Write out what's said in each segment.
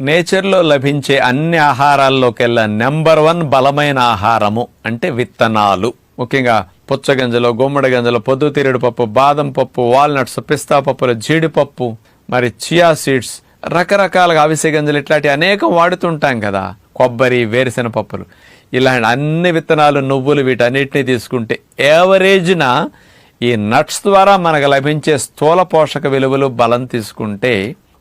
నేచర్లో లభించే అన్ని ఆహారాల్లోకెల్లా నెంబర్ 1 బలమైన ఆహారము అంటే విత్తనాలు. ముఖ్యంగా పుచ్చగింజలు, గుమ్మడి గింజలు, పొద్దుతిరుగుడు పప్పు, బాదం పప్పు, వాల్నట్స్, పిస్తా పప్పులు, జీడిపప్పు, మరి చియా సీడ్స్, రకరకాలుగా అవిసె గింజలు, ఇట్లాంటి అనేకం వాడుతుంటాం కదా. కొబ్బరి, వేరుశెనగ పప్పులు, ఇలాంటి అన్ని విత్తనాలు, నువ్వులు, వీటన్నిటిని తీసుకుంటే యావరేజ్న ఈ నట్స్ ద్వారా మనకు లభించే స్థూల పోషక విలువలు బలం తీసుకుంటే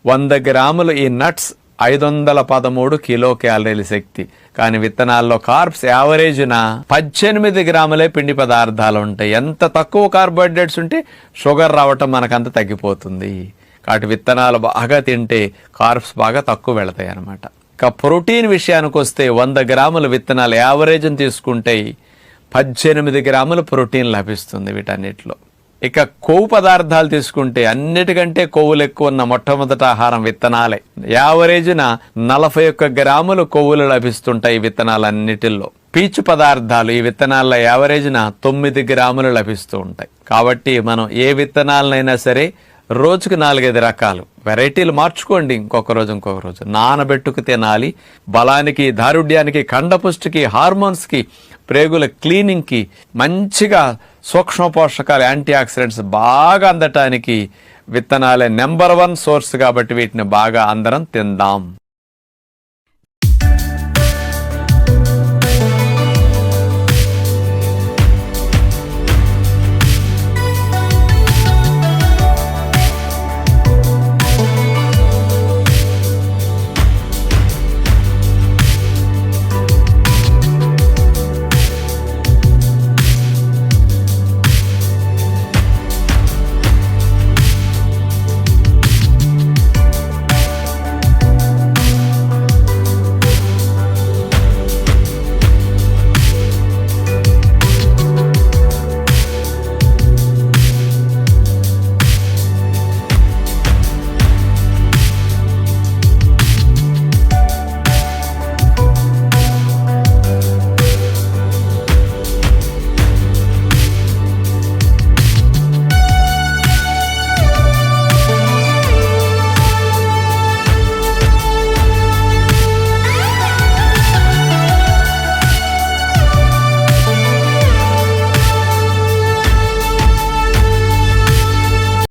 100 గ్రాములు ఈ నట్స్ 513 కిలో క్యాలరీల శక్తి. కానీ విత్తనాల్లో కార్బ్స్ యావరేజ్న 18 గ్రాములే పిండి పదార్థాలు ఉంటాయి. ఎంత తక్కువ కార్బోహైడ్రేట్స్ ఉంటే షుగర్ రావటం మనకంత తగ్గిపోతుంది. కాబట్టి విత్తనాలు బాగా తింటే కార్బ్స్ బాగా తక్కువ వెళతాయి అన్నమాట. ఇక ప్రోటీన్ విషయానికి వస్తే 100 గ్రాముల విత్తనాలు యావరేజ్ని తీసుకుంటే 18 గ్రాముల ప్రోటీన్ లభిస్తుంది వీటన్నిటిలో. ఇక కొవ్వు పదార్థాలు తీసుకుంటే అన్నిటికంటే కొవ్వులు ఎక్కువ ఉన్న మొట్టమొదటి ఆహారం విత్తనాలే. యావరేజ్న 41 గ్రాములు కొవ్వులు లభిస్తుంటాయి ఈ విత్తనాలన్నిటిల్లో. పీచు పదార్థాలు ఈ విత్తనాల్లో యావరేజ్న 9 గ్రాములు లభిస్తూ ఉంటాయి. కాబట్టి మనం ఏ విత్తనాలనైనా సరే రోజుకు 4-5 రకాలు వెరైటీలు మార్చుకోండి. ఇంకొక రోజు నానబెట్టుకు తినాలి. బలానికి, దారుఢ్యానికి, కండపుష్టికి, హార్మోన్స్కి, ప్రేగుల క్లీనింగ్కి, మంచిగా సూక్ష్మ పోషకాలు, యాంటీ ఆక్సిడెంట్స్ బాగా అందటానికి విత్తనాలే నెంబర్ 1 సోర్స్. కాబట్టి వీటిని బాగా అందరం తిందాం.